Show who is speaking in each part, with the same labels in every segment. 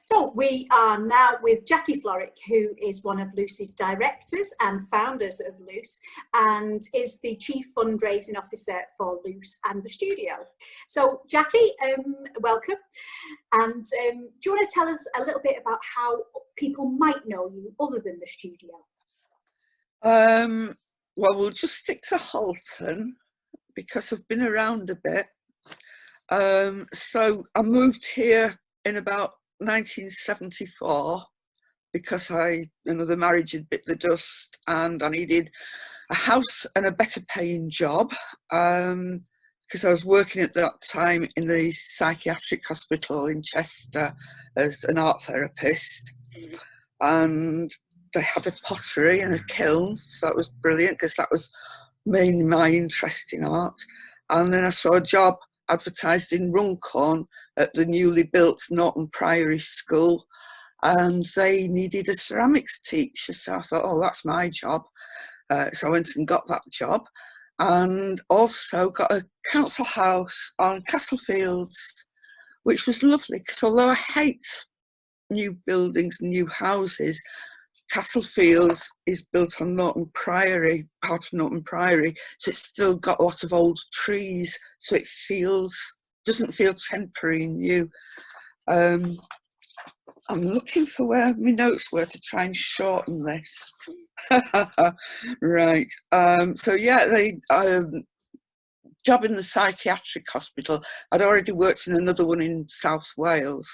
Speaker 1: So we are now with Jaki Florek, who is one of Lucy's directors and founders of Luce, and is the Chief Fundraising Officer for Luce and the studio. So Jaki, welcome. And do you want to tell us a little bit about how people might know you other than the studio?
Speaker 2: Well, we'll just stick to Halton because I've been around a bit. So I moved here in about 1974 because the marriage had bit the dust and I needed a house and a better paying job, because I was working at that time in the psychiatric hospital in Chester as an art therapist, and they had a pottery and a kiln, so that was brilliant because that was mainly my interest in art. And then I saw a job advertised in Runcorn at the newly built Norton Priory School, and they needed a ceramics teacher, so I thought, oh, that's my job. So I went and got that job, and also got a council house on Castlefields, which was lovely because although I hate new buildings, new houses, Castlefields is built on Norton Priory, part of Norton Priory, so it's still got a lot of old trees, so it doesn't feel temporary and new. I'm looking for where my notes were to try and shorten this. Right. So yeah, the job in the psychiatric hospital. I'd already worked in another one in South Wales,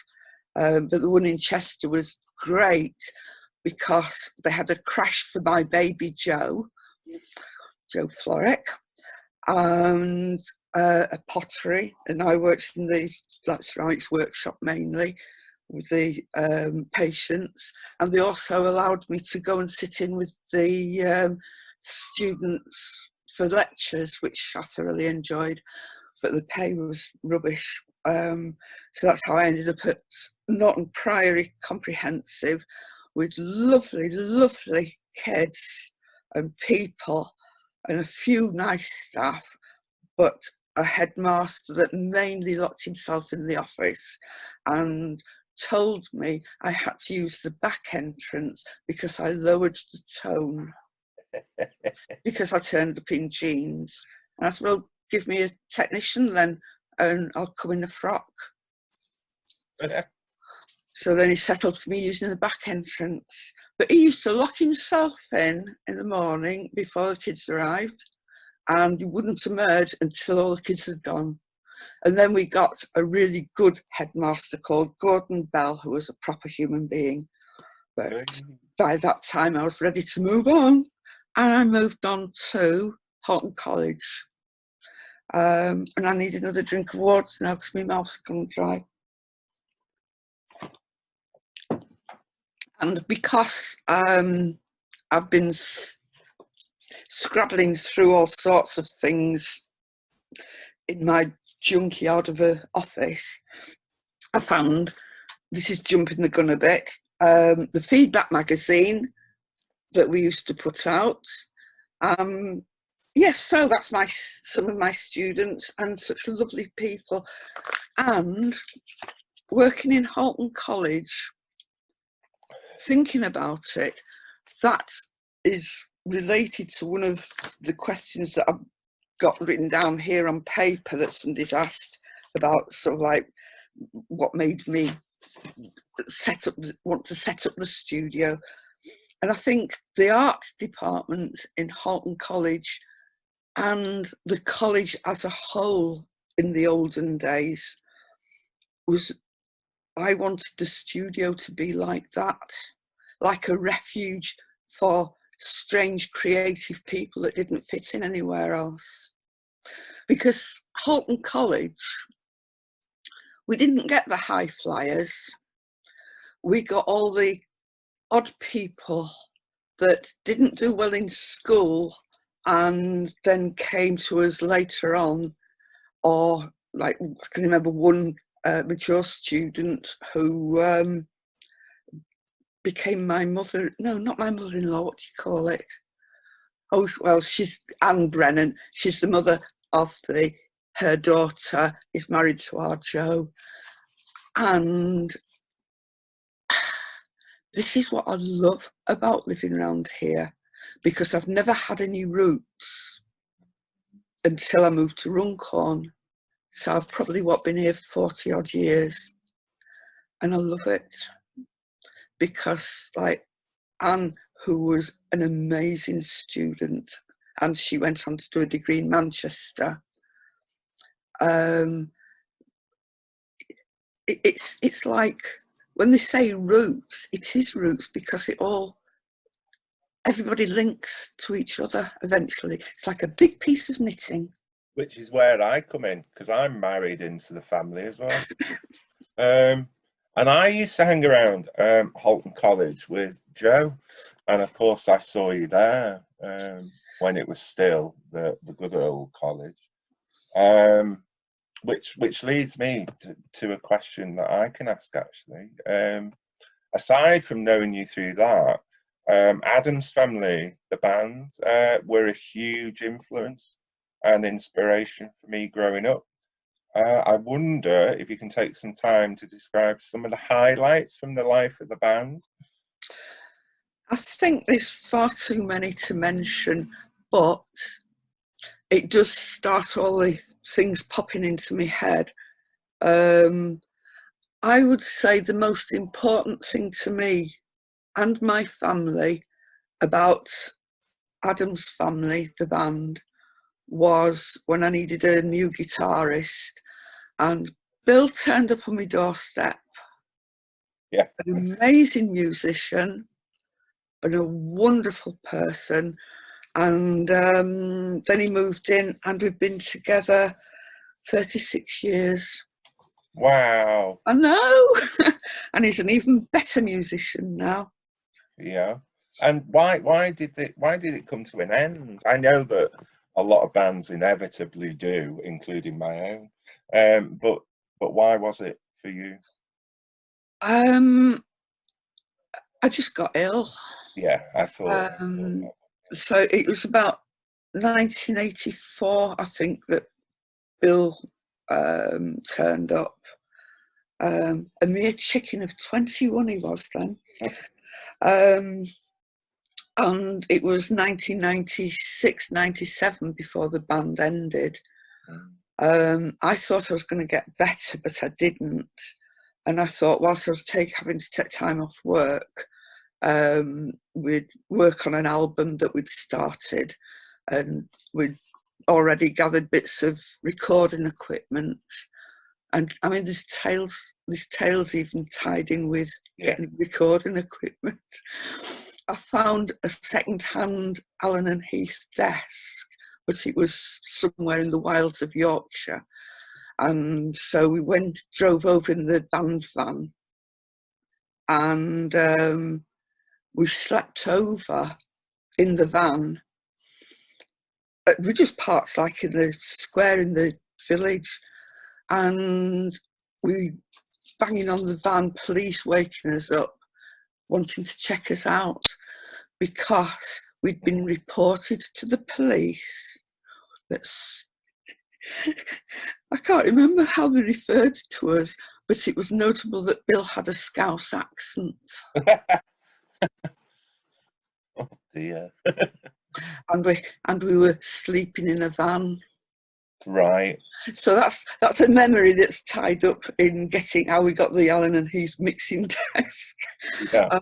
Speaker 2: but the one in Chester was great because they had a crash for my baby Joe Florek, and a pottery, and I worked in the ceramics workshop mainly with the patients, and they also allowed me to go and sit in with the students for lectures, which I thoroughly enjoyed, but the pay was rubbish. So that's how I ended up at Norton Priory Comprehensive with lovely, lovely kids and people and a few nice staff, but a headmaster that mainly locked himself in the office and told me I had to use the back entrance because I lowered the tone because I turned up in jeans. And I said, well, give me a technician then and I'll come in a frock. So then he settled for me using the back entrance. But he used to lock himself in the morning before the kids arrived, and he wouldn't emerge until all the kids had gone. And then we got a really good headmaster called Gordon Bell, who was a proper human being. But by that time I was ready to move on, and I moved on to Halton College. And I need another drink of water now because my mouth's gone dry. And because I've been scrabbling through all sorts of things in my junkyard of an office, I found, this is jumping the gun a bit, the feedback magazine that we used to put out. Yes, so that's some of my students and such lovely people. And working in Halton College, thinking about it, that is related to one of the questions that I've got written down here on paper that somebody's asked about, sort of like what made me want to set up the studio. And I think the art department in Halton College and the college as a whole in the olden days I wanted the studio to be like that, like a refuge for strange creative people that didn't fit in anywhere else. Because Halton College, we didn't get the high flyers. We got all the odd people that didn't do well in school and then came to us later on, or like I can remember one mature student who became my mother, no, not my mother-in-law, what do you call it? Oh, well, she's Anne Brennan. She's the mother of her daughter is married to our Joe. And this is what I love about living around here, because I've never had any roots until I moved to Runcorn. So I've probably, been here 40 odd years, and I love it because, like, Anne, who was an amazing student, and she went on to do a degree in Manchester. It's like, when they say roots, it is roots, because everybody links to each other eventually. It's like a big piece of knitting.
Speaker 3: Which is where I come in, because I'm married into the family as well. And I used to hang around Halton College with Joe, and of course I saw you there when it was still the good old college. Which leads me to a question that I can ask, actually. Aside from knowing you through that, Addams Family, the band, were a huge influence and inspiration for me growing up. I wonder if you can take some time to describe some of the highlights from the life of the band.
Speaker 2: I think there's far too many to mention, but it does start all the things popping into my head. I would say the most important thing to me and my family about Addams Family, the band, was when I needed a new guitarist, and Bill turned up on my doorstep.
Speaker 3: Yeah.
Speaker 2: An amazing musician and a wonderful person. And then he moved in, and we've been together 36 years.
Speaker 3: Wow.
Speaker 2: I know. And he's an even better musician now.
Speaker 3: Yeah. And why did it come to an end? I know that a lot of bands inevitably do, including my own. But why was it for you?
Speaker 2: I just got ill.
Speaker 3: Yeah, I thought.
Speaker 2: So it was about 1984, I think, that Bill turned up. A mere chicken of 21 he was then. And it was 1996, 97 before the band ended. I thought I was going to get better, but I didn't. And I thought, whilst I was having to take time off work, we'd work on an album that we'd started, and we'd already gathered bits of recording equipment. And I mean, there's tales even tied in with getting recording equipment. I found a second-hand Allen and Heath desk, but it was somewhere in the wilds of Yorkshire. And so we drove over in the band van, and we slept over in the van. We just parked like in the square in the village, and we banging on the van, police waking us up, wanting to check us out, because we'd been reported to the police. I can't remember how they referred to us, but it was notable that Bill had a Scouse accent.
Speaker 3: Oh dear.
Speaker 2: and we were sleeping in a van.
Speaker 3: Right.
Speaker 2: So that's a memory that's tied up in getting how we got the Allen and Heath mixing desk.
Speaker 3: Yeah.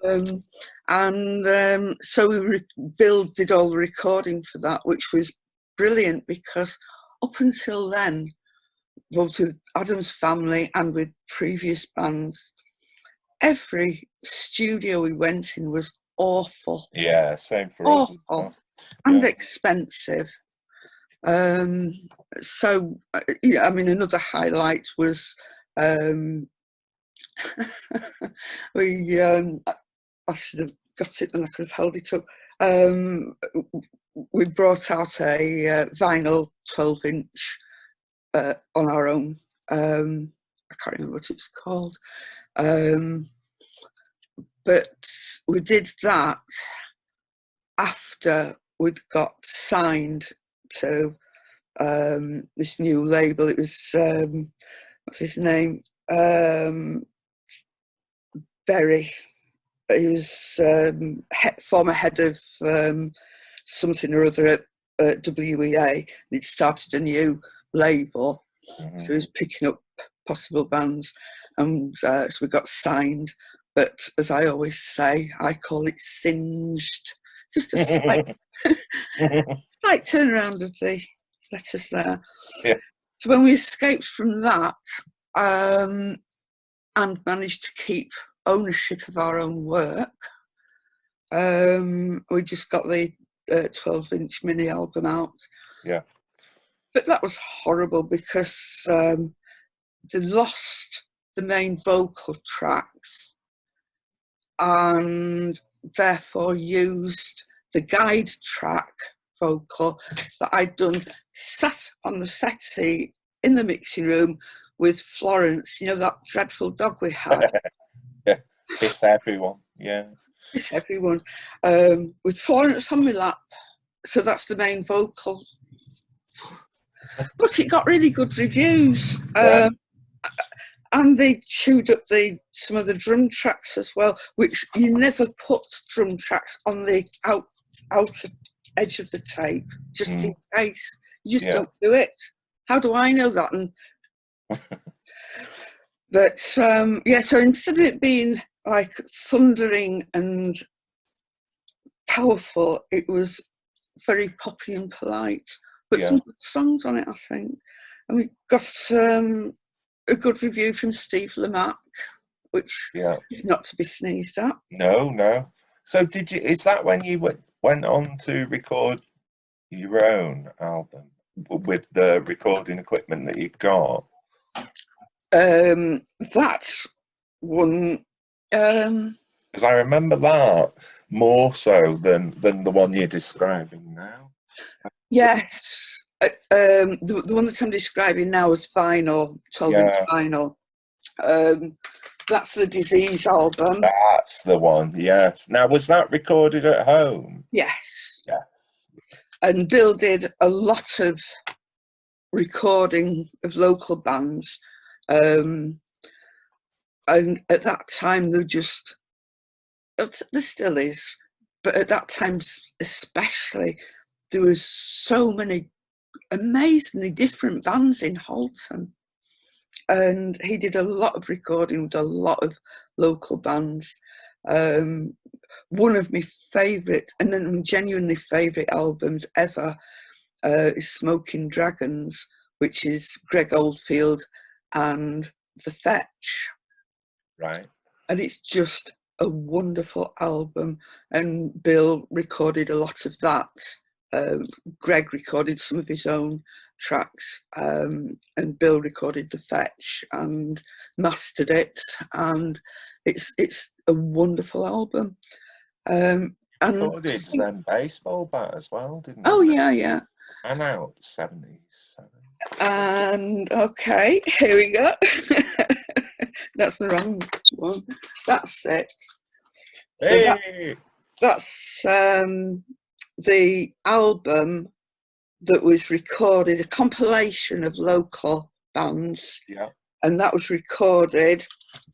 Speaker 2: So Bill did all the recording for that, which was brilliant, because up until then, both with Addams Family and with previous bands, every studio we went in was awful.
Speaker 3: Yeah, same for us.
Speaker 2: Awful and expensive. So, yeah, I mean, another highlight was I should have got it and I could have held it up. We brought out a vinyl 12-inch on our own. I can't remember what it was called. But we did that after we'd got signed to this new label. It was, what's his name? Berry. he was former head of something or other at WEA. He'd started a new label, so he was picking up possible bands, and so we got signed. But as I always say, I call it singed. Just a slight, slight turnaround of the letters there.
Speaker 3: Yeah.
Speaker 2: So when we escaped from that, and managed to keep ownership of our own work, we just got the 12-inch mini album out.
Speaker 3: Yeah.
Speaker 2: But that was horrible because they lost the main vocal tracks and therefore used the guide track vocal that I'd done, sat on the settee in the mixing room with Florence, you know, that dreadful dog we had.
Speaker 3: Yeah, kiss everyone. Yeah,
Speaker 2: Kiss everyone. With Florence on my lap. So that's the main vocal. But it got really good reviews.
Speaker 3: Yeah.
Speaker 2: And they chewed up some of the drum tracks as well, which you never put drum tracks on the outer edge of the tape, just in case. You just don't do it. How do I know that? And but so instead of it being like thundering and powerful, it was very poppy and polite. But some good songs on it, I think. And we got a good review from Steve Lamacq, which is not to be sneezed at.
Speaker 3: No. So is that when you went on to record your own album with the recording equipment that you got?
Speaker 2: That's one.
Speaker 3: Because I remember that more so than the one you're describing now.
Speaker 2: Yes. The one that I'm describing now is vinyl, 12-inch vinyl. That's the Disease album.
Speaker 3: That's the one, yes. Now, was that recorded at home?
Speaker 2: Yes.
Speaker 3: Yes.
Speaker 2: And Bill did a lot of recording of local bands. And at that time, there still is, but at that time especially, there was so many amazingly different bands in Halton. And he did a lot of recording with a lot of local bands. One of my favourite, and then genuinely favourite albums ever is Smoking Dragons, which is Greg Oldfield and The Fetch.
Speaker 3: Right.
Speaker 2: And it's just a wonderful album. And Bill recorded a lot of that. Greg recorded some of his own tracks, and Bill recorded The Fetch and mastered it, and it's a wonderful album. And
Speaker 3: Recorded Zen Baseball Bat as well, didn't
Speaker 2: oh
Speaker 3: you?
Speaker 2: yeah.
Speaker 3: And out 77.
Speaker 2: And okay, here we go. That's the wrong one. That's it.
Speaker 3: Hey!
Speaker 2: So that's the album that was recorded, a compilation of local bands.
Speaker 3: Yeah.
Speaker 2: And that was recorded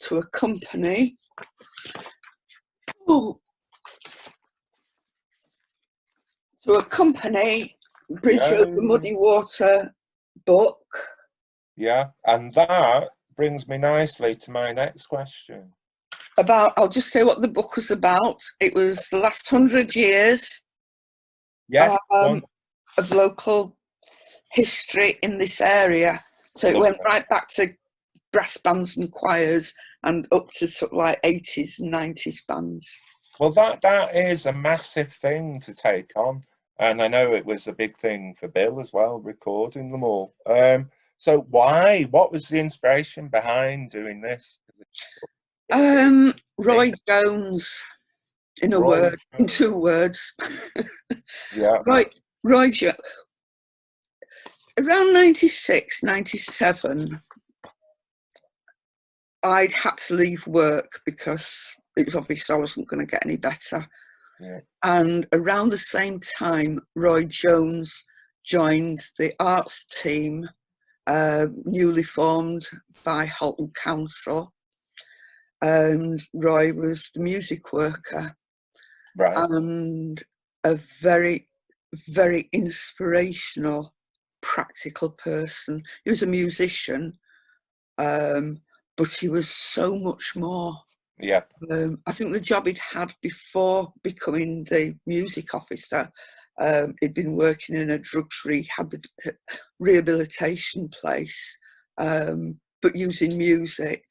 Speaker 2: to a company. Bridge Over Muddy Water book.
Speaker 3: Yeah, and that brings me nicely to my next question.
Speaker 2: I'll just say what the book was about. It was the last 100 years of local history in this area. So it went right back to brass bands and choirs and up to sort of like 80s and 90s bands.
Speaker 3: Well, that is a massive thing to take on. And I know it was a big thing for Bill as well, recording them all. So why? What was the inspiration behind doing this?
Speaker 2: Roy Jones, in two words.
Speaker 3: Yeah.
Speaker 2: Roy Jones. Around 96, 97, I'd had to leave work because it was obvious I wasn't going to get any better.
Speaker 3: Yeah.
Speaker 2: And around the same time, Roy Jones joined the arts team, newly formed by Halton Council. and Roy was the music worker,
Speaker 3: Right.
Speaker 2: and a very, very inspirational, practical person. He was a musician, but he was so much more.
Speaker 3: Yeah.
Speaker 2: I think the job he'd had before becoming the music officer, he'd been working in a drugs rehabilitation place, but using music.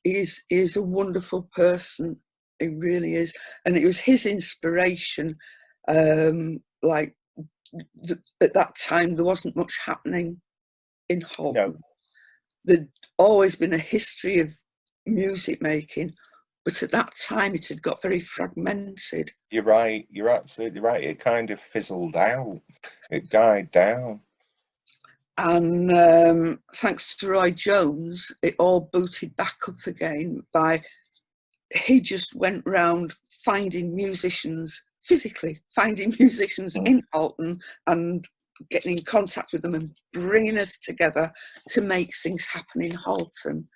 Speaker 2: He's a wonderful person. He really is. And it was his inspiration. Like at that time, there wasn't much happening in Hull.
Speaker 3: No.
Speaker 2: There'd always been a history of music making, but at that time it had got very fragmented.
Speaker 3: You're right. You're absolutely right. It kind of fizzled out. It died down.
Speaker 2: And thanks to Roy Jones, it all booted back up again he just went round finding musicians, physically finding musicians in Halton and getting in contact with them and bringing us together to make things happen in Halton.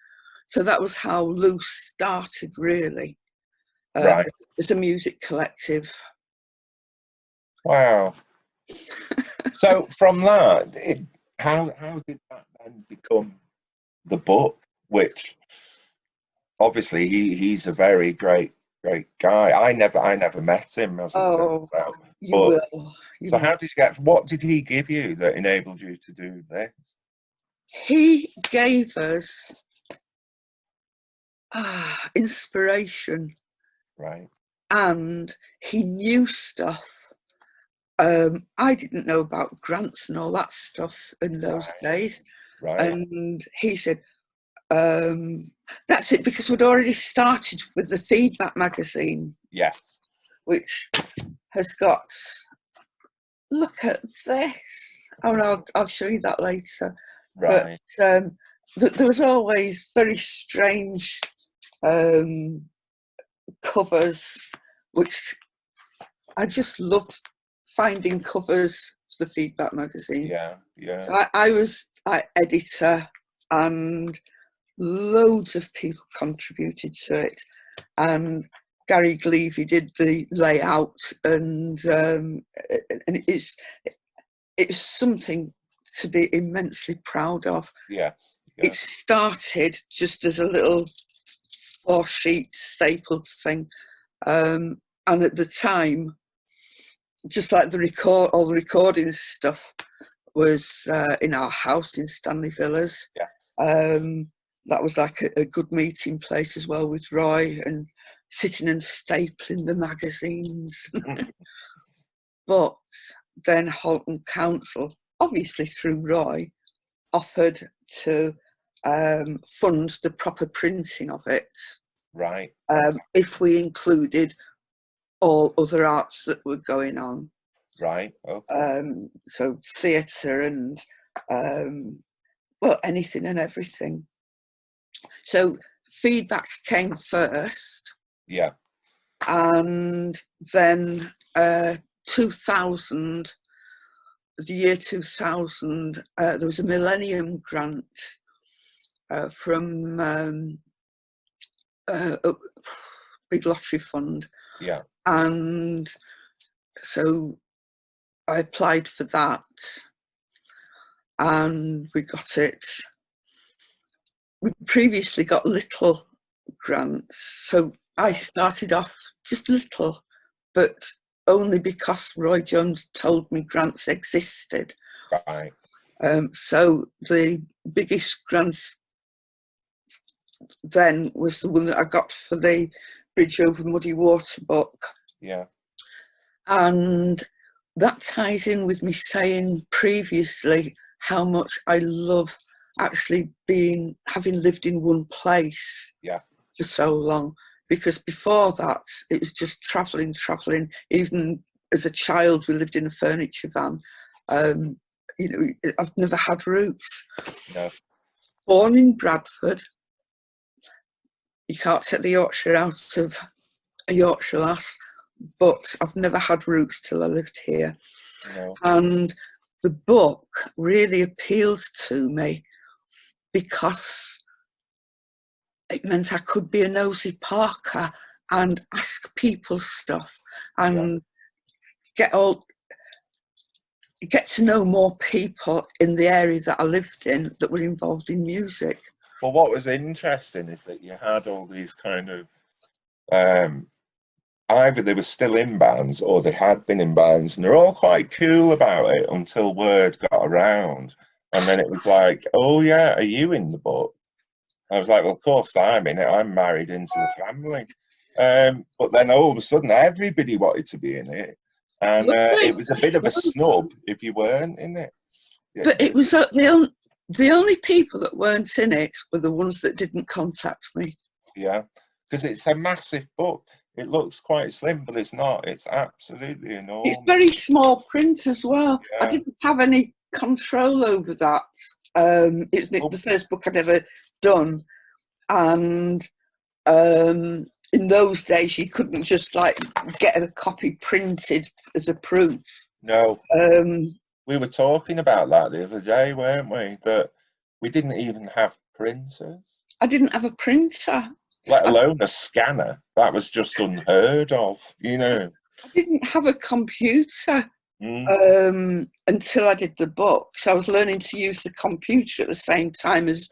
Speaker 2: So that was how Loose started, really,
Speaker 3: Right.
Speaker 2: as a music collective.
Speaker 3: Wow. So from that, how did that then become the book? Which obviously he's a very great guy. I never met him, as it turns out.
Speaker 2: You will.
Speaker 3: So how did you get? What did he give you that enabled you to do this?
Speaker 2: He gave us inspiration,
Speaker 3: Right.
Speaker 2: and he knew stuff. I didn't know about grants and all that stuff in those days.
Speaker 3: Right.
Speaker 2: And he said, that's it, because we'd already started with the Feedback magazine.
Speaker 3: Yes.
Speaker 2: Which has got, look at this. Oh no, I'll show you that later.
Speaker 3: Right.
Speaker 2: But there was always very strange covers, which I just loved finding covers for the Feedback magazine.
Speaker 3: Yeah, yeah.
Speaker 2: So I was editor, and loads of people contributed to it. And Gary Gleavy did the layout, and it's something to be immensely proud of.
Speaker 3: Yes.
Speaker 2: It started just as a little 4-sheet stapled thing, and at the time, just like all the recording stuff was in our house in Stanley Villas.
Speaker 3: Yeah.
Speaker 2: That was like a good meeting place as well, with Roy, and sitting and stapling the magazines. But then Halton Council, obviously through Roy, offered to fund the proper printing of it.
Speaker 3: Right.
Speaker 2: If we included all other arts that were going on.
Speaker 3: Right. Okay.
Speaker 2: So theatre and well, anything and everything. So Feedback came first.
Speaker 3: Yeah.
Speaker 2: And then 2000, the year 2000, there was a Millennium Grant from a big lottery fund.
Speaker 3: Yeah.
Speaker 2: And so I applied for that, and we got it. We previously got little grants, so I started off just little, but only because Roy Jones told me grants existed.
Speaker 3: Right.
Speaker 2: So the biggest grants then was the one that I got for the Bridge Over Muddy Water book.
Speaker 3: Yeah.
Speaker 2: And that ties in with me saying previously how much I love actually having lived in one place.
Speaker 3: Yeah.
Speaker 2: For so long, because before that it was just travelling. Even as a child, we lived in a furniture van. You know, I've never had roots.
Speaker 3: No.
Speaker 2: Born in Bradford, you can't take the Yorkshire out of a Yorkshire lass, but I've never had roots till I lived here.
Speaker 3: No.
Speaker 2: And the book really appeals to me because it meant I could be a nosy Parker and ask people stuff and get to know more people in the area that I lived in that were involved in music.
Speaker 3: Well, what was interesting is that you had all these kind of either they were still in bands or they had been in bands, and they're all quite cool about it until word got around. And then it was like, oh yeah, are you in the book? I was like, well, of course I'm in it. I'm married into the family. But then all of a sudden, everybody wanted to be in it. And it was a bit of a snub if you weren't in it. Yeah.
Speaker 2: But it was the only people that weren't in it were the ones that didn't contact me.
Speaker 3: Yeah, because it's a massive book. It looks quite slim, but it's not. It's absolutely enormous.
Speaker 2: It's very small print as well.
Speaker 3: Yeah.
Speaker 2: I didn't have any control over that. It's the first book I'd ever done. And in those days, you couldn't just like get a copy printed as a proof.
Speaker 3: No. We were talking about that the other day, weren't we? That we didn't even have printers.
Speaker 2: I didn't have a printer.
Speaker 3: Let alone a scanner. That was just unheard of, you know.
Speaker 2: I didn't have a computer until I did the book. So I was learning to use the computer at the same time as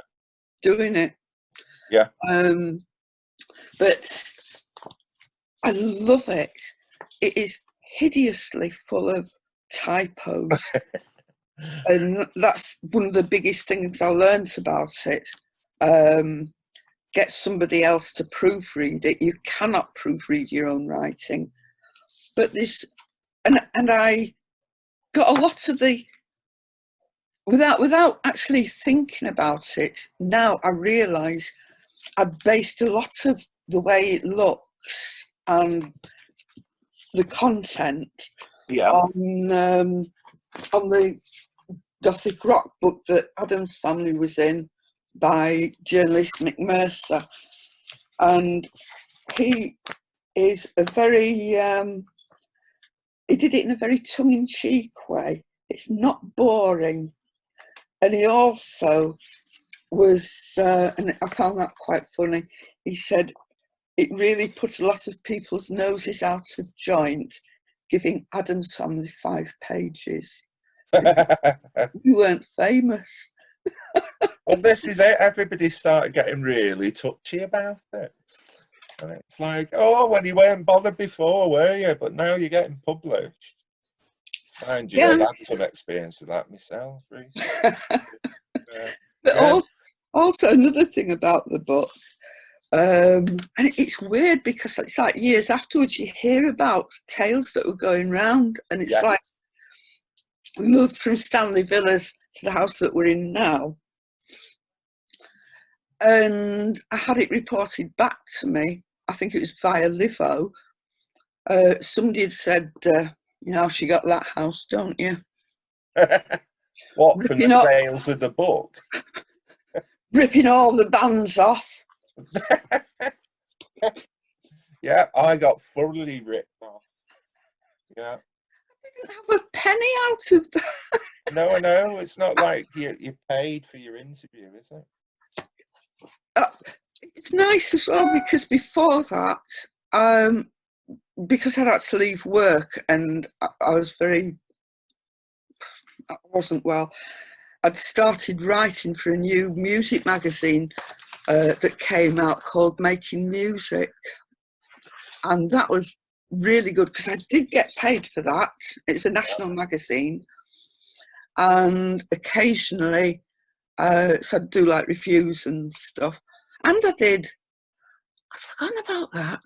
Speaker 2: doing it.
Speaker 3: Yeah.
Speaker 2: But I love it. It is hideously full of typos. And that's one of the biggest things I learned about it. Get somebody else to proofread it. You cannot proofread your own writing. But this, and I got a lot of the, without actually thinking about it, now I realise I based a lot of the way it looks and the content on the Gothic rock book that Addams Family was in by journalist Mick Mercer, and he is a very he did it in a very tongue-in-cheek way. It's not boring, and he also was and I found that quite funny. He said it really put a lot of people's noses out of joint giving Addams Family 5 pages. We weren't famous.
Speaker 3: Well, this is it. Everybody started getting really touchy about it. And it's like, oh, well, you weren't bothered before, were you? But now you're getting published. Mind you, I've had some experience of that myself recently.
Speaker 2: But also another thing about the book, and it's weird because it's like years afterwards you hear about tales that were going round, and it's like we moved from Stanley Villas to the house that we're in now, and I had it reported back to me. I think it was via Livo. Somebody had said, you know, she got that house, don't you?
Speaker 3: What, from the sales of the book?
Speaker 2: Ripping all the bands off.
Speaker 3: Yeah, I got thoroughly ripped off. Yeah.
Speaker 2: I didn't have a penny out of that.
Speaker 3: No, I know. It's not like you paid for your interview, is it?
Speaker 2: It's nice as well because before that, because I'd had to leave work and I wasn't well, I'd started writing for a new music magazine that came out called Making Music. And that was really good because I did get paid for that. It's a national magazine. And occasionally, so I'd do like reviews and stuff. And I'd forgotten about that.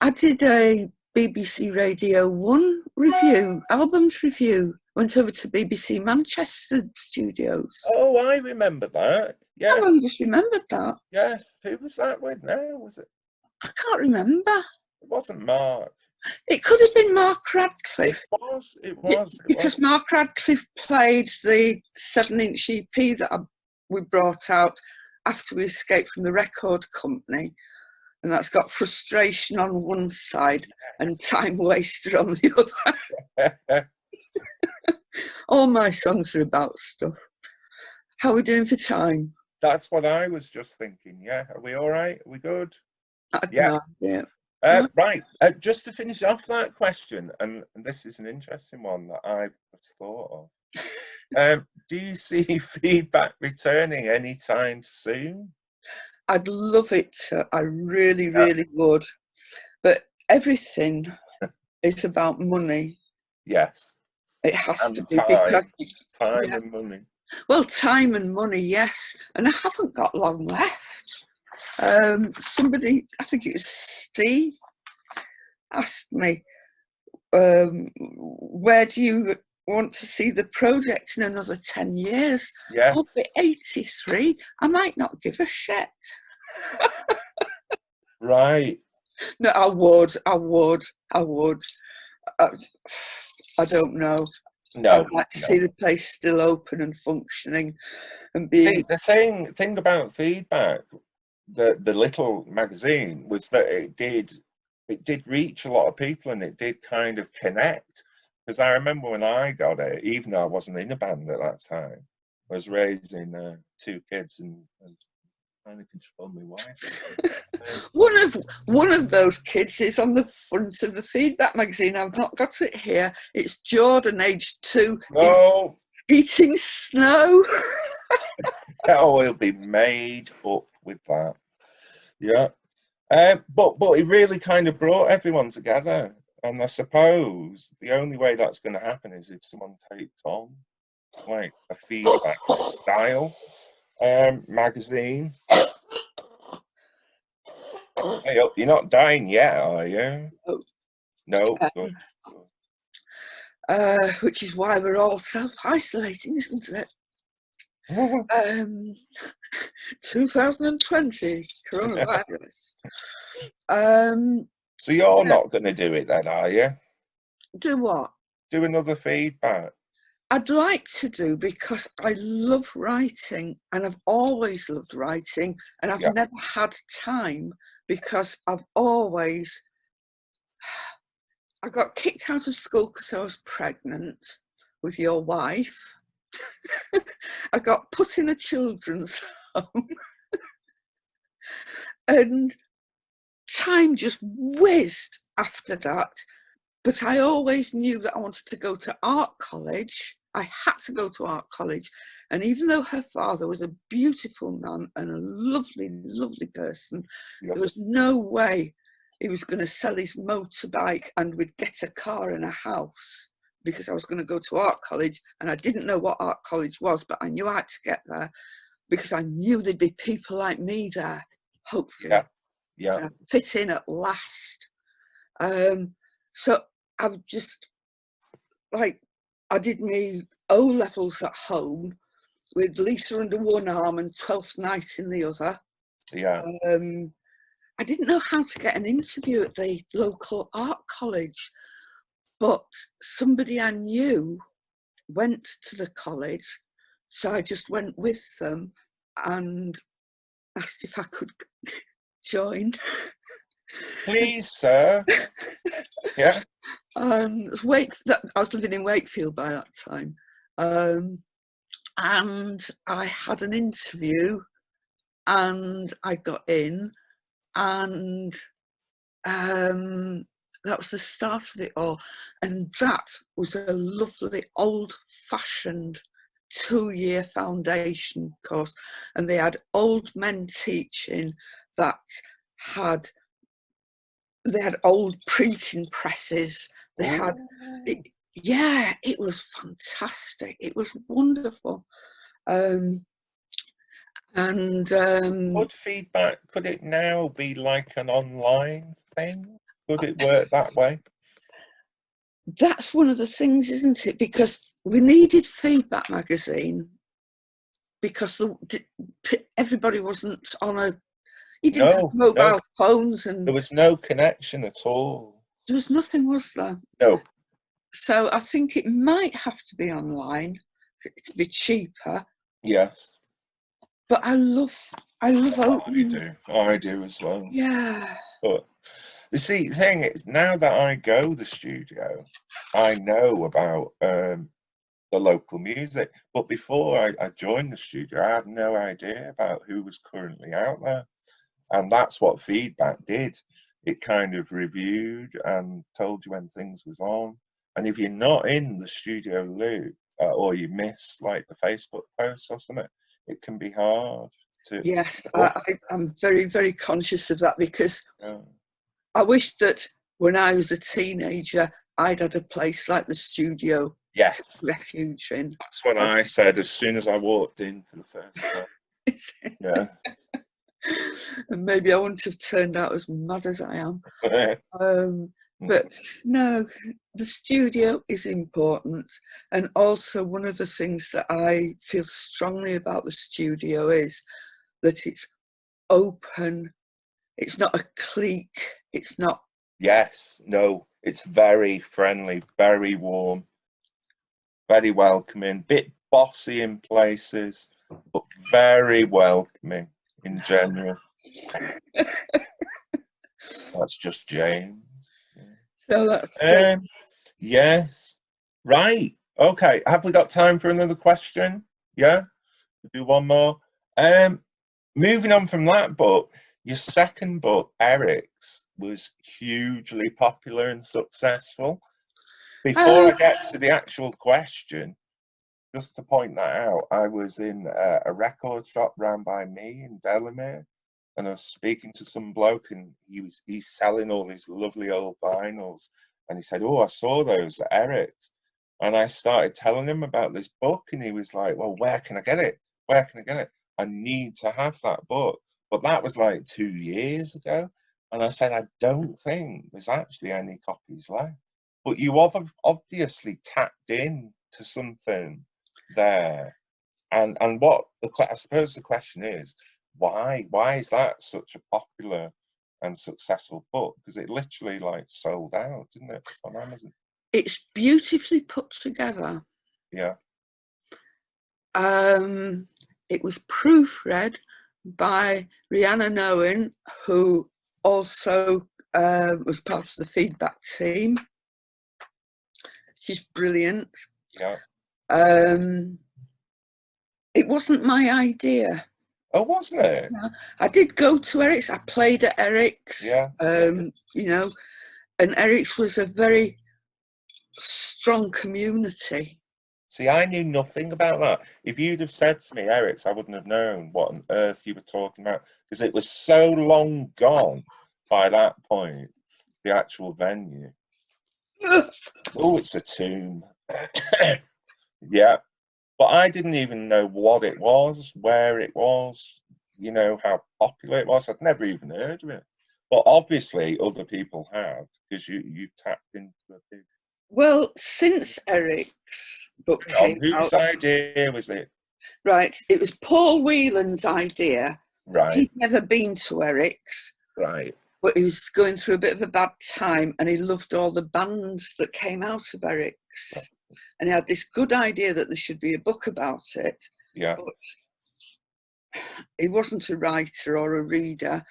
Speaker 2: I did a BBC Radio 1 review, albums review. Went over to BBC Manchester studios.
Speaker 3: Oh, I remember that. Yes.
Speaker 2: I just remembered that.
Speaker 3: Yes. Who was that with now? Was it?
Speaker 2: I can't remember.
Speaker 3: It wasn't Mark.
Speaker 2: It could have been Mark Radcliffe.
Speaker 3: It was.
Speaker 2: Because Mark Radcliffe played the 7-inch EP that we brought out after we escaped from the record company. And that's got Frustration on one side and Time Waster on the other. All my songs are about stuff. How are we doing for time?
Speaker 3: That's what I was just thinking. Yeah, are we all right? Are we good? Yeah.
Speaker 2: Yeah.
Speaker 3: Right. Just to finish off that question, and this is an interesting one that I've thought of. Do you see feedback returning anytime soon?
Speaker 2: I'd love it to. I really, really would. But everything is about money.
Speaker 3: Yes.
Speaker 2: It has
Speaker 3: And
Speaker 2: to be because
Speaker 3: time and money.
Speaker 2: well, time and money, yes. And I haven't got long left. Somebody, I think it was Steve, asked me, where do you want to see the project in another 10 years?
Speaker 3: Yes.
Speaker 2: I'll be 83. I might not give a shit.
Speaker 3: Right.
Speaker 2: No, I would. I don't know.
Speaker 3: No.
Speaker 2: I'd like to see the place still open and functioning and being.
Speaker 3: See, the thing about feedback, the little magazine, was that it did reach a lot of people, and it did kind of connect. Because I remember when I got it, even though I wasn't in a band at that time, I was raising 2 kids and trying to control my wife.
Speaker 2: One of those kids is on the front of the feedback magazine. I've not got it here. It's Jordan, aged 2, eating snow.
Speaker 3: Oh, he'll be made up with that. Yeah. But it really kind of brought everyone together, and I suppose the only way that's going to happen is if someone takes on like a feedback style magazine. Hey, you're not dying yet, are you? No. Good.
Speaker 2: Which is why we're all self-isolating, isn't it? 2020 coronavirus.
Speaker 3: So you're not going to do it then, are you?
Speaker 2: Do what?
Speaker 3: Do another feedback.
Speaker 2: I'd like to do, because I love writing, and I've always loved writing, and I've never had time, because I got kicked out of school because I was pregnant with your wife. I got put in a children's home. And time just whizzed after that. But I always knew that I wanted to go to art college. I had to go to art college. And even though her father was a beautiful man and a lovely, lovely person, there was no way he was going to sell his motorbike and we'd get a car and a house, because I was going to go to art college. And I didn't know what art college was, but I knew I had to get there, because I knew there'd be people like me there, hopefully.
Speaker 3: Yeah.
Speaker 2: Fit in at last. So I've just, like, I did my O-levels at home with Lisa under one arm and 12th night in the other.
Speaker 3: Yeah.
Speaker 2: I didn't know how to get an interview at the local art college, but somebody I knew went to the college, so I just went with them and asked if I could join.
Speaker 3: Please, sir. Yeah.
Speaker 2: I was living in Wakefield by that time, and I had an interview, and I got in, and that was the start of it all. And that was a lovely old-fashioned 2-year foundation course, and they had old men teaching that had old printing presses. They had it was fantastic. It was wonderful. And
Speaker 3: Would feedback, could it now be like an online thing? Could it work that way?
Speaker 2: That's one of the things, isn't it? Because we needed Feedback magazine, because everybody wasn't on you didn't have mobile phones, and
Speaker 3: there was no connection at all.
Speaker 2: There was nothing, was there?
Speaker 3: No.
Speaker 2: So I think it might have to be online to be cheaper.
Speaker 3: Yes.
Speaker 2: But I love opening.
Speaker 3: I do as well.
Speaker 2: Yeah.
Speaker 3: But you see, the thing is, now that I go to the studio, I know about the local music. But before I joined the studio, I had no idea about who was currently out there. And that's what feedback did. It kind of reviewed and told you when things was on. And if you're not in the studio loop, or you miss like the Facebook post or something, it can be hard to.
Speaker 2: Yes, I'm very, very conscious of that, because
Speaker 3: Yeah.
Speaker 2: I wish that when I was a teenager, I'd had a place like the studio to
Speaker 3: Yes.
Speaker 2: take refuge in.
Speaker 3: That's what I said as soon as I walked in for the first time. Yeah.
Speaker 2: And maybe I wouldn't have turned out as mad as I am. But no, the studio is important. And also one of the things that I feel strongly about the studio is that it's open. It's not a clique. It's not.
Speaker 3: Yes, no, it's very friendly, very warm, very welcoming, bit bossy in places, but very welcoming in general. That's just James.
Speaker 2: So that's
Speaker 3: Yes. Right. Okay. Have we got time for another question? Yeah. We'll do one more. Moving on from that book, your second book, Eric's, was hugely popular and successful. Before I get to the actual question, just to point that out, I was in a record shop round by me in Delamere, and I was speaking to some bloke, and he's selling all these lovely old vinyls, and he said, "Oh, I saw those at Eric's," and I started telling him about this book, and he was like, "Well, where can I get it? Where can I get it? I need to have that book." But that was like 2 years ago, and I said, "I don't think there's actually any copies left." But you have obviously tapped in to something there, and what I suppose the question is, why is that such a popular and successful book? Because it literally like sold out, didn't it, on Amazon?
Speaker 2: It's beautifully put together.
Speaker 3: Yeah.
Speaker 2: It was proofread by Rhiannon Owen, who also was part of the feedback team. She's brilliant.
Speaker 3: Yeah.
Speaker 2: It wasn't my idea.
Speaker 3: Oh, wasn't it?
Speaker 2: No, I did go to Eric's. I played at Eric's.
Speaker 3: Yeah.
Speaker 2: You know, and Eric's was a very strong community.
Speaker 3: See, I knew nothing about that. If you'd have said to me, Eric's, I wouldn't have known what on earth you were talking about, because it was so long gone by that point, the actual venue. Oh, it's a tomb. Yeah. But I didn't even know what it was, where it was, you know, how popular it was. I'd never even heard of it. But obviously other people have, because you tapped into a big...
Speaker 2: Well, since Eric's book came
Speaker 3: whose
Speaker 2: out,
Speaker 3: idea was it?
Speaker 2: right, it was Paul Wieland's idea.
Speaker 3: Right.
Speaker 2: He'd never been to Eric's.
Speaker 3: Right.
Speaker 2: But he was going through a bit of a bad time, and he loved all the bands that came out of Eric's. And he had this good idea that there should be a book about it.
Speaker 3: Yeah.
Speaker 2: But he wasn't a writer or a reader.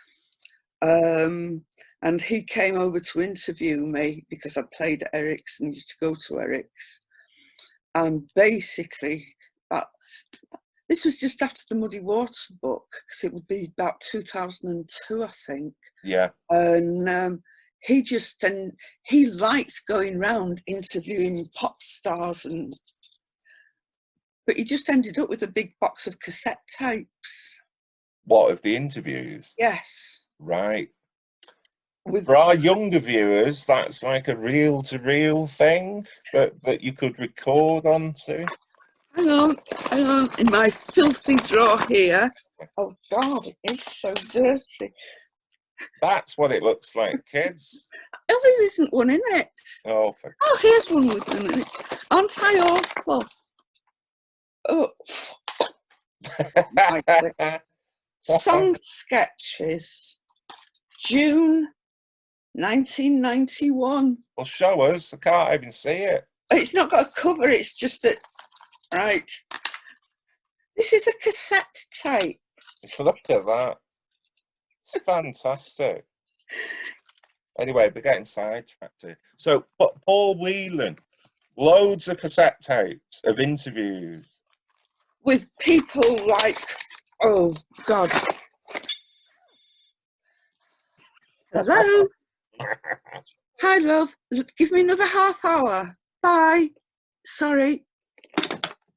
Speaker 2: And he came over to interview me because I played at Eric's and used to go to Eric's. And basically, this was just after the Muddy Water book, because it would be about 2002, I think.
Speaker 3: Yeah.
Speaker 2: And he liked going round interviewing pop stars, but he just ended up with a big box of cassette tapes.
Speaker 3: What, of the interviews?
Speaker 2: Yes.
Speaker 3: Right. For our younger viewers, that's like a reel-to-reel thing that you could record onto.
Speaker 2: Hang on, in my filthy drawer here. Oh God, it is so dirty.
Speaker 3: That's what it looks like, kids.
Speaker 2: Oh, there isn't one in it.
Speaker 3: Oh,
Speaker 2: here's one with them in it. Aren't I awful? Oh. Song sketches, June 1991.
Speaker 3: Well, show us. I can't even see it.
Speaker 2: It's not got a cover, it's just a... Right. This is a cassette tape.
Speaker 3: Look at that. It's fantastic. Anyway, we're getting sidetracked here. So, Paul Wieland. Loads of cassette tapes of interviews.
Speaker 2: With people like, oh God. Hello? Hi, love. Give me another half hour. Bye. Sorry.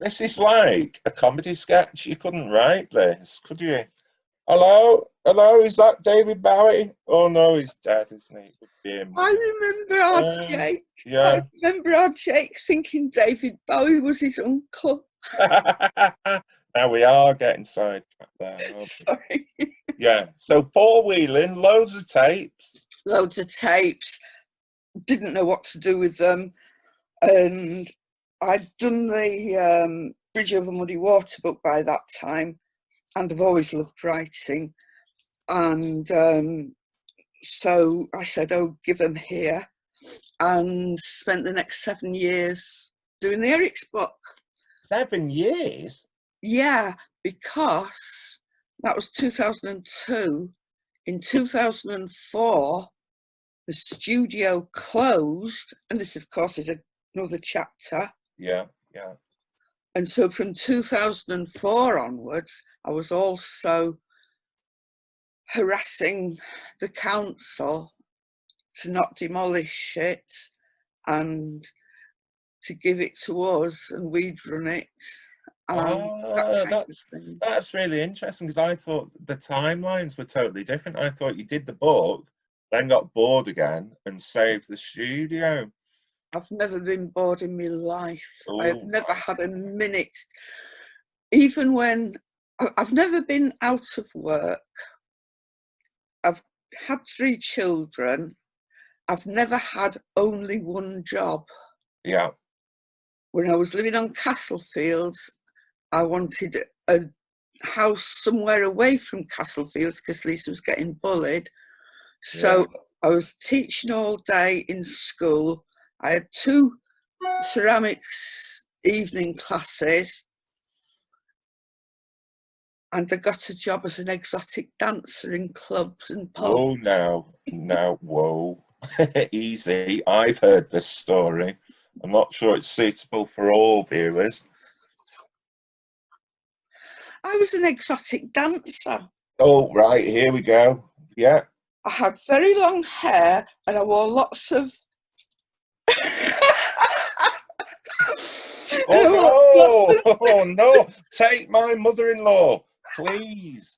Speaker 3: This is like a comedy sketch. You couldn't write this, could you? Hello? Hello, is that David Bowie? Oh no, he's dead, isn't he? Good for him.
Speaker 2: I remember our Jake.
Speaker 3: Yeah.
Speaker 2: I remember our Jake thinking David Bowie was his uncle.
Speaker 3: Now we are getting sidetracked there, aren't we?
Speaker 2: Sorry.
Speaker 3: Yeah. So Paul Wieland, loads of tapes.
Speaker 2: Loads of tapes. Didn't know what to do with them. And I'd done the Bridge Over Muddy Water book by that time. And I've always loved writing. And so I said, oh, give them here. And spent the next 7 years doing the Eric's book.
Speaker 3: 7 years?
Speaker 2: Yeah, because that was 2002. In 2004, the studio closed. And this, of course, is another chapter.
Speaker 3: Yeah, yeah.
Speaker 2: And so from 2004 onwards, I was also harassing the council to not demolish it and to give it to us, and we'd run it.
Speaker 3: That's really interesting, because I thought the timelines were totally different. I thought you did the book, then got bored again and saved the studio.
Speaker 2: I've never been bored in my life.
Speaker 3: Ooh.
Speaker 2: I've never had a minute, even when I've never been out of work. I've had 3 children. I've never had only one job.
Speaker 3: Yeah.
Speaker 2: When I was living on Castlefields, I wanted a house somewhere away from Castlefields because Lisa was getting bullied. So I was teaching all day in school. I had 2 ceramics evening classes, and I got a job as an exotic dancer in clubs and pubs.
Speaker 3: Oh, now, whoa. Easy. I've heard this story. I'm not sure it's suitable for all viewers.
Speaker 2: I was an exotic dancer.
Speaker 3: Oh, right, here we go. Yeah.
Speaker 2: I had very long hair and I wore lots of...
Speaker 3: Oh, no! Oh, no! Take my mother-in-law, please.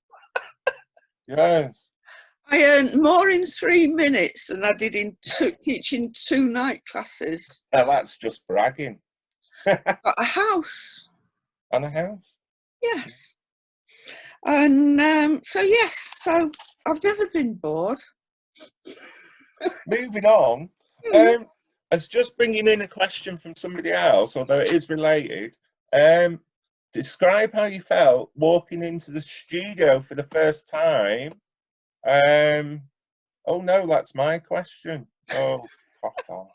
Speaker 3: Yes.
Speaker 2: I earned more in 3 minutes than I did in teaching 2 night classes.
Speaker 3: Now, that's just bragging.
Speaker 2: Got a house.
Speaker 3: And a house?
Speaker 2: Yes. And so I've never been bored.
Speaker 3: Moving on. I was just bringing in a question from somebody else, although it is related. Describe how you felt walking into the studio for the first time. Oh no, that's my question. Oh, fuck off.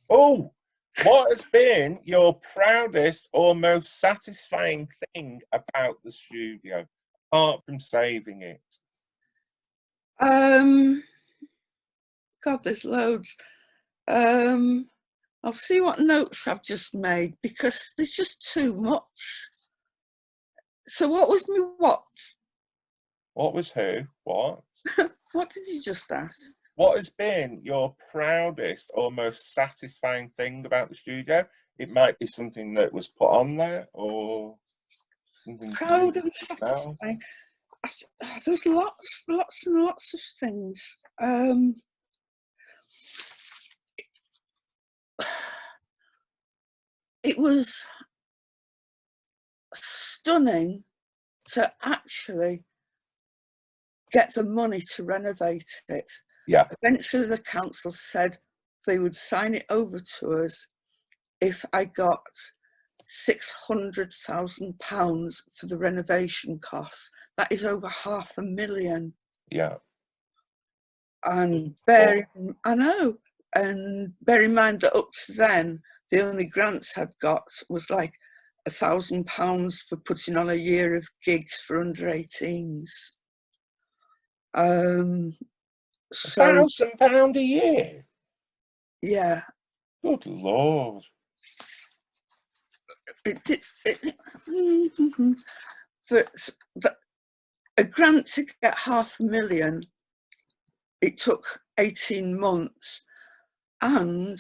Speaker 3: Oh, what has been your proudest or most satisfying thing about the studio, apart from saving it?
Speaker 2: God, there's loads. I'll see what notes I've just made because there's just too much. So what was me what?
Speaker 3: What was who? What?
Speaker 2: What did you just ask?
Speaker 3: What has been your proudest or most satisfying thing about the studio? It might be something that was put on there, or something
Speaker 2: proud and satisfying. There's lots and lots of things. It was stunning to actually get the money to renovate it.
Speaker 3: Yeah.
Speaker 2: Eventually the council said they would sign it over to us if I got £600,000 for the renovation costs. That is over $500,000.
Speaker 3: Yeah.
Speaker 2: And bear in mind that up to then, the only grants I'd got was like £1,000 for putting on a year of gigs for under 18s.
Speaker 3: So £1,000 a year?
Speaker 2: Yeah.
Speaker 3: Good Lord.
Speaker 2: For a grant to get £500,000, it took 18 months, and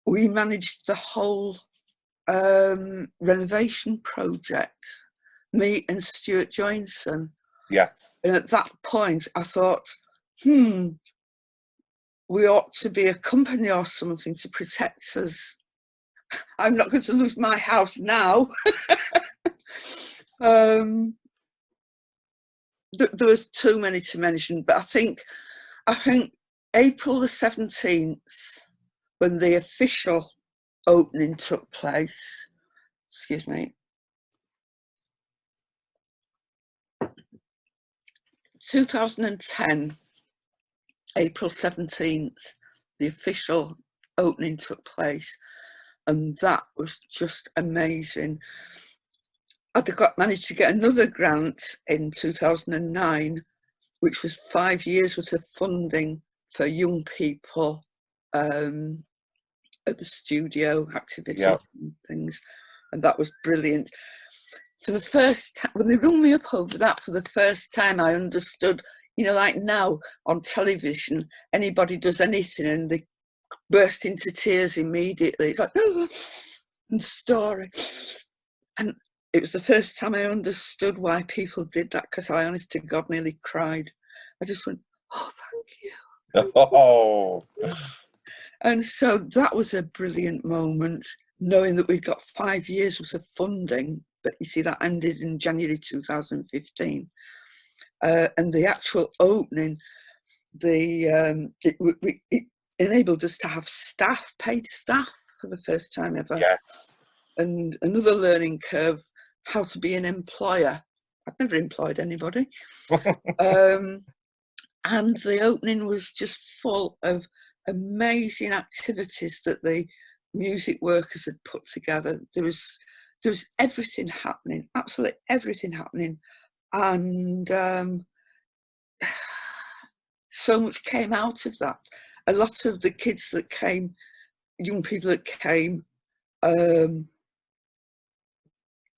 Speaker 2: we managed the whole renovation project, me and Stuart Joinson.
Speaker 3: Yes.
Speaker 2: And at that point I thought, we ought to be a company or something to protect us. I'm not going to lose my house now. There was too many to mention, but I think April the 17th, when the official opening took place, 2010, April 17th, the official opening took place, and that was just amazing. I'd managed to get another grant in 2009, which was 5 years worth of funding for young people at the studio, activities and things, and that was brilliant. For the first time, when they rung me up over that, for the first time I understood, you know, like now on television, anybody does anything and they burst into tears immediately. It's like, oh, and the story. And it was the first time I understood why people did that, because I, honest to God, nearly cried. I just went, oh, thank you.
Speaker 3: Oh.
Speaker 2: And so that was a brilliant moment, knowing that we'd got 5 years worth of funding. But you see, that ended in January 2015. And the actual opening, it enabled us to have staff, paid staff, for the first time ever.
Speaker 3: Yes.
Speaker 2: And another learning curve, how to be an employer. I'd never employed anybody. And the opening was just full of amazing activities that the music workers had put together. There was everything happening, absolutely everything happening. And so much came out of that. A lot of the kids that came, young people that came,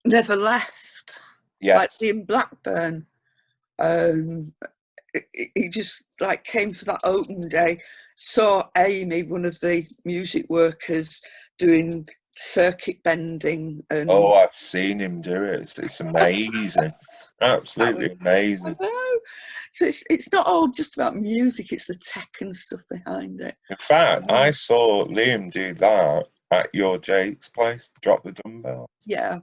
Speaker 2: never left.
Speaker 3: Yes.
Speaker 2: Like in Blackburn, he just like came for that open day, saw Amy, one of the music workers, doing circuit bending. And
Speaker 3: oh, I've seen him do it. It's amazing. Absolutely amazing.
Speaker 2: I know. So it's not all just about music, it's the tech and stuff behind it.
Speaker 3: In fact, I saw Liam do that at your Jake's place, drop the dumbbells.
Speaker 2: Yeah.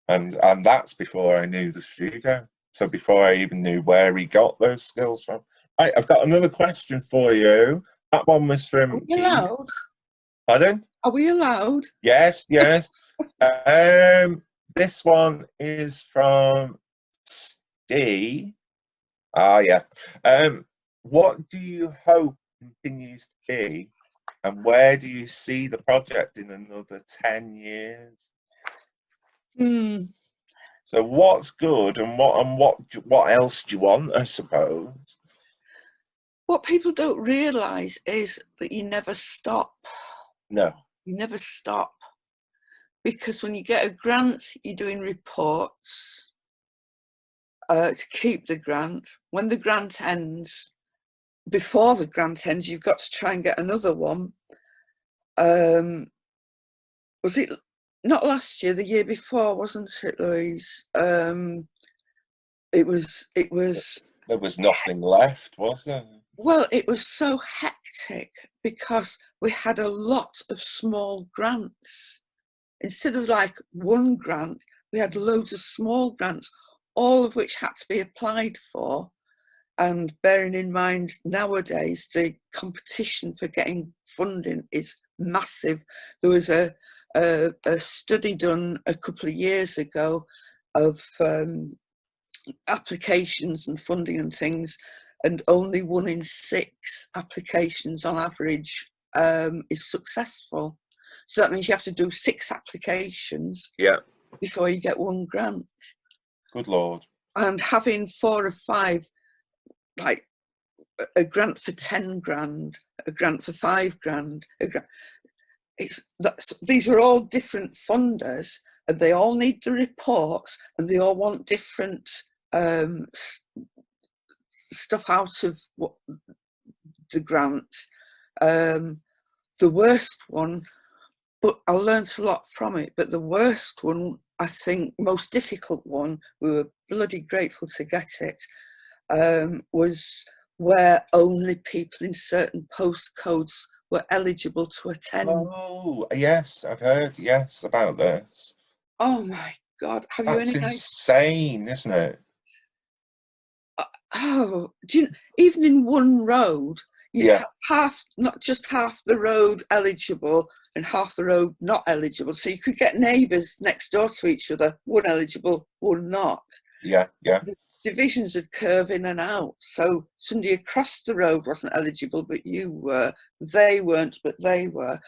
Speaker 3: And that's before I knew the studio. So before I even knew where he got those skills from. Right, I've got another question for you. That one was from...
Speaker 2: Are we allowed?
Speaker 3: Pardon?
Speaker 2: Are we allowed?
Speaker 3: Yes. This one is from Steve. Yeah. What do you hope continues to be, and where do you see the project in another 10 years? So what's good, and what else do you want, I suppose?
Speaker 2: What people don't realise is that you never stop.
Speaker 3: No.
Speaker 2: You never stop. Because when you get a grant, you're doing reports to keep the grant. When the grant ends, before the grant ends, you've got to try and get another one. Was it not last year, the year before, wasn't it, Louise? It was.
Speaker 3: There was nothing left, was there?
Speaker 2: Well, it was so hectic because we had a lot of small grants. Instead of like one grant, we had loads of small grants, all of which had to be applied for. And bearing in mind, nowadays, the competition for getting funding is massive. There was a study done a couple of years ago of applications and funding and things, and only 1 in 6 applications on average is successful. So that means you have to do 6 applications before you get 1 grant.
Speaker 3: Good Lord.
Speaker 2: And having 4 or 5 like a grant for 10 grand, a grant for 5 grand. These are all different funders, and they all need the reports, and they all want different stuff out of what the grant. The worst one, but I learned a lot from it, but the worst one, I think, most difficult one, we were bloody grateful to get it, was where only people in certain postcodes were eligible to attend.
Speaker 3: Oh, yes, I've heard, yes, about this.
Speaker 2: Oh my God, have
Speaker 3: That's
Speaker 2: you any idea?
Speaker 3: insane, isn't it?
Speaker 2: Oh, even in one road, you'd have half, not just half the road eligible and half the road not eligible. So you could get neighbours next door to each other, one eligible, one not.
Speaker 3: Yeah.
Speaker 2: The divisions would curve in and out. So somebody across the road wasn't eligible, but you were. They weren't, but they were.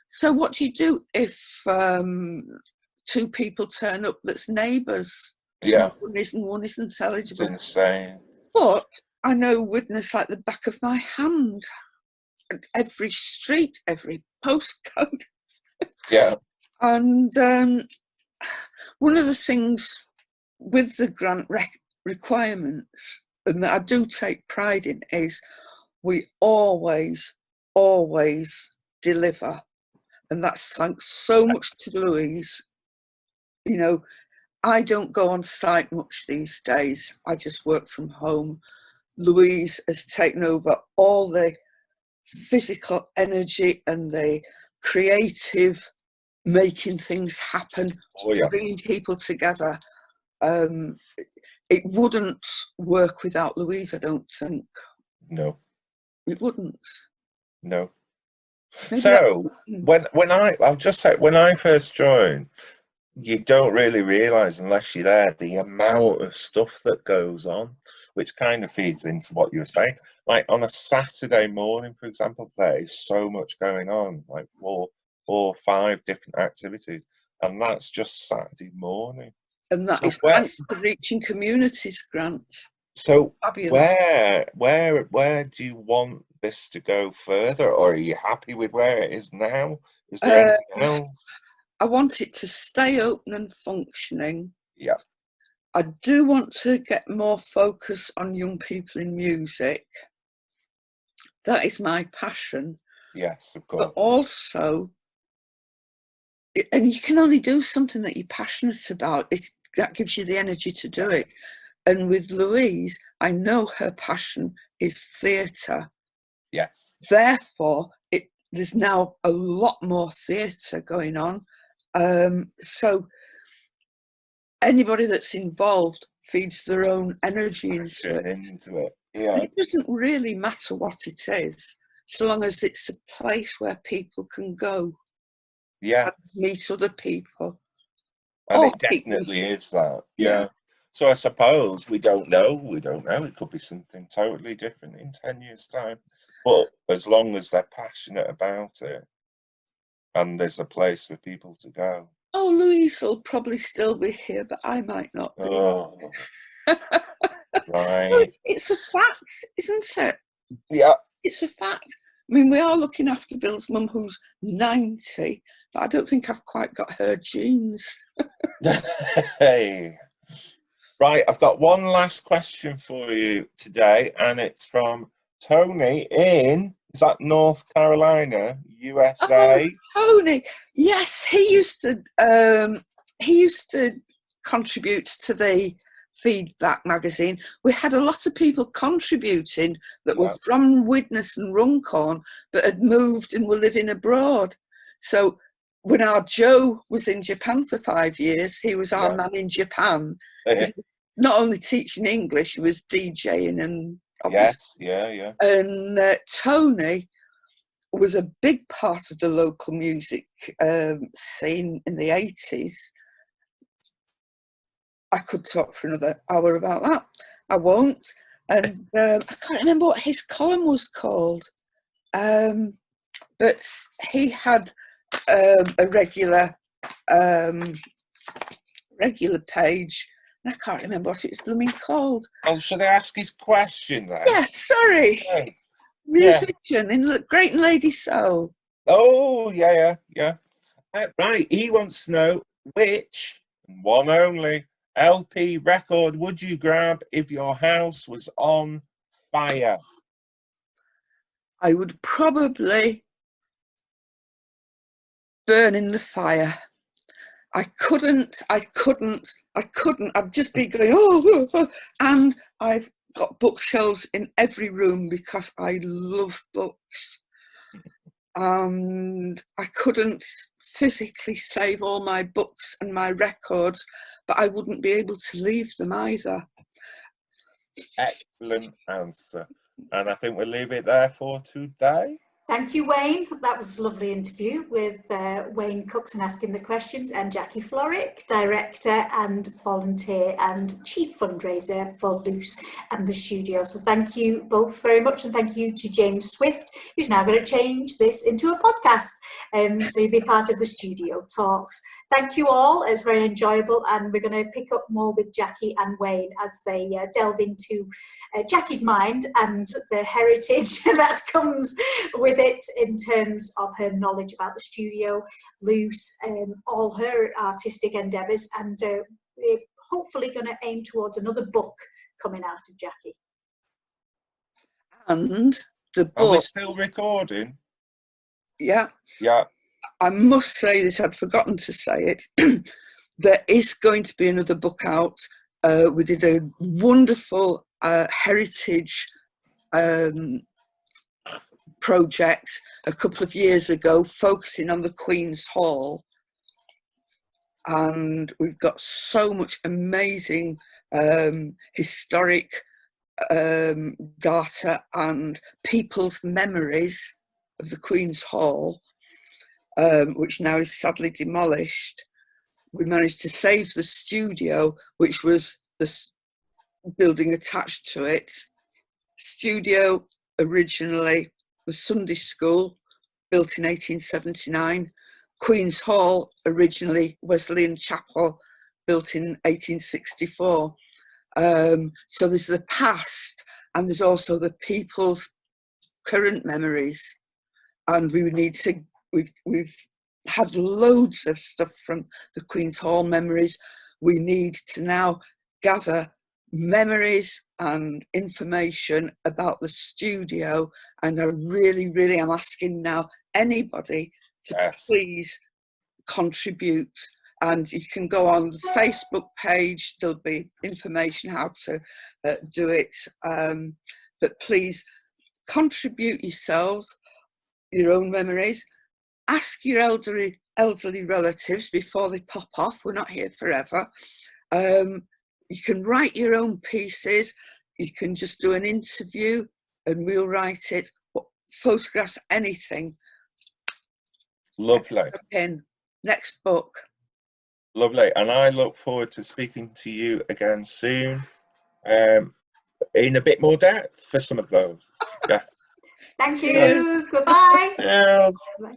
Speaker 2: So what do you do if 2 people turn up that's neighbours?
Speaker 3: Yeah.
Speaker 2: One isn't eligible.
Speaker 3: It's insane.
Speaker 2: But I know Widnes like the back of my hand. Every street, every postcode.
Speaker 3: Yeah.
Speaker 2: And one of the things with the grant requirements, and that I do take pride in, is we always deliver. And that's thanks so much to Louise. You know, I don't go on site much these days. I just work from home. Louise has taken over all the physical energy and the creative making things happen, bringing people together. It wouldn't work without Louise, I don't think.
Speaker 3: No.
Speaker 2: It wouldn't.
Speaker 3: No.
Speaker 2: Maybe
Speaker 3: so I'll just say, when I first joined, you don't really realise unless you're there the amount of stuff that goes on, which kind of feeds into what you were saying. Like on a Saturday morning, for example, there is so much going on, like four or 5 different activities, and that's just Saturday morning.
Speaker 2: And that is thanks to Reaching Communities grant.
Speaker 3: So
Speaker 2: fabulous.
Speaker 3: Where do you want this to go further, or are you happy with where it is now? Is there anything else?
Speaker 2: I want it to stay open and functioning.
Speaker 3: Yeah.
Speaker 2: I do want to get more focus on young people in music. That is my passion.
Speaker 3: Yes, of course.
Speaker 2: But also, and you can only do something that you're passionate about. That gives you the energy to do it. And with Louise, I know her passion is theatre.
Speaker 3: Yes.
Speaker 2: Therefore, there's now a lot more theatre going on. So anybody that's involved feeds their own energy into
Speaker 3: it. Yeah.
Speaker 2: And it doesn't really matter what it is, so long as it's a place where people can go.
Speaker 3: Yeah.
Speaker 2: And meet other people.
Speaker 3: And it definitely is that. Yeah. So I suppose we don't know. It could be something totally different in 10 years' time. But as long as they're passionate about it and there's a place for people to go.
Speaker 2: Oh, Louise will probably still be here, but I might not be.
Speaker 3: Oh. Right.
Speaker 2: Well, it's a fact, isn't it?
Speaker 3: Yeah.
Speaker 2: It's a fact. I mean, we are looking after Bill's mum, who's 90, but I don't think I've quite got her genes.
Speaker 3: Hey. Right, I've got one last question for you today, and it's from Tony in, is that North Carolina, USA?
Speaker 2: Oh, Tony, yes, he used to contribute to the Feedback magazine. We had a lot of people contributing that were from Widnes and Runcorn, but had moved and were living abroad. So when our Joe was in Japan for 5 years, he was our man in Japan. Not only teaching English, he was DJing and And Tony was a big part of the local music scene in the 80s. I could talk for another hour about that. I won't. And I can't remember what his column was called. But he had a regular page and I can't remember what it was blooming called.
Speaker 3: Oh, should I ask his question then?
Speaker 2: Yeah, sorry.
Speaker 3: Yes.
Speaker 2: Musician in Great and Lady Soul.
Speaker 3: Oh, yeah. Right, he wants to know which, one only, LP record would you grab if your house was on fire?
Speaker 2: I would probably burn in the fire. I couldn't. I'd just be going, oh, and I've got bookshelves in every room because I love books. And I couldn't physically save all my books and my records, but I wouldn't be able to leave them either.
Speaker 3: Excellent answer. And I think we'll leave it there for today.
Speaker 1: Thank you, Wayne. That was a lovely interview with Wayne Cookson asking the questions, and Jaki Florek, director and volunteer and chief fundraiser for Loose and the studio. So thank you both very much, and thank you to James Swift, who's now going to change this into a podcast. So you'll be part of the studio talks. Thank you all. It was very enjoyable, and we're going to pick up more with Jaki and Wayne as they delve into Jaki's mind and the heritage that comes with it in terms of her knowledge about the studio, Loose, all her artistic endeavours, and we're hopefully going to aim towards another book coming out of Jaki.
Speaker 2: And the book...
Speaker 3: Are we still recording?
Speaker 2: Yeah.
Speaker 3: Yeah.
Speaker 2: I must say this, I'd forgotten to say it. There is going to be another book out. We did a wonderful heritage project a couple of years ago, focusing on the Queen's Hall. And we've got so much amazing historic data and people's memories of the Queen's Hall, which now is sadly demolished. We managed to save the studio, which was the building attached to it. Studio originally was Sunday School, built in 1879. Queen's Hall, originally Wesleyan Chapel, built in 1864. So there's the past, and there's also the people's current memories. And we need to, we've had loads of stuff from the Queen's Hall memories. We need to now gather memories and information about the studio, and I really am asking now anybody to please contribute. And you can go on the Facebook page, there'll be information how to do it, but please contribute yourselves, your own memories. Ask your elderly relatives before they pop off. We're not here forever. You can write your own pieces. You can just do an interview and we'll write it. Photographs, anything.
Speaker 3: Lovely.
Speaker 2: Next book.
Speaker 3: Lovely. And I look forward to speaking to you again soon, in a bit more depth for some of those. Yes.
Speaker 1: Thank you. Goodbye.
Speaker 3: Cheers.
Speaker 1: Bye.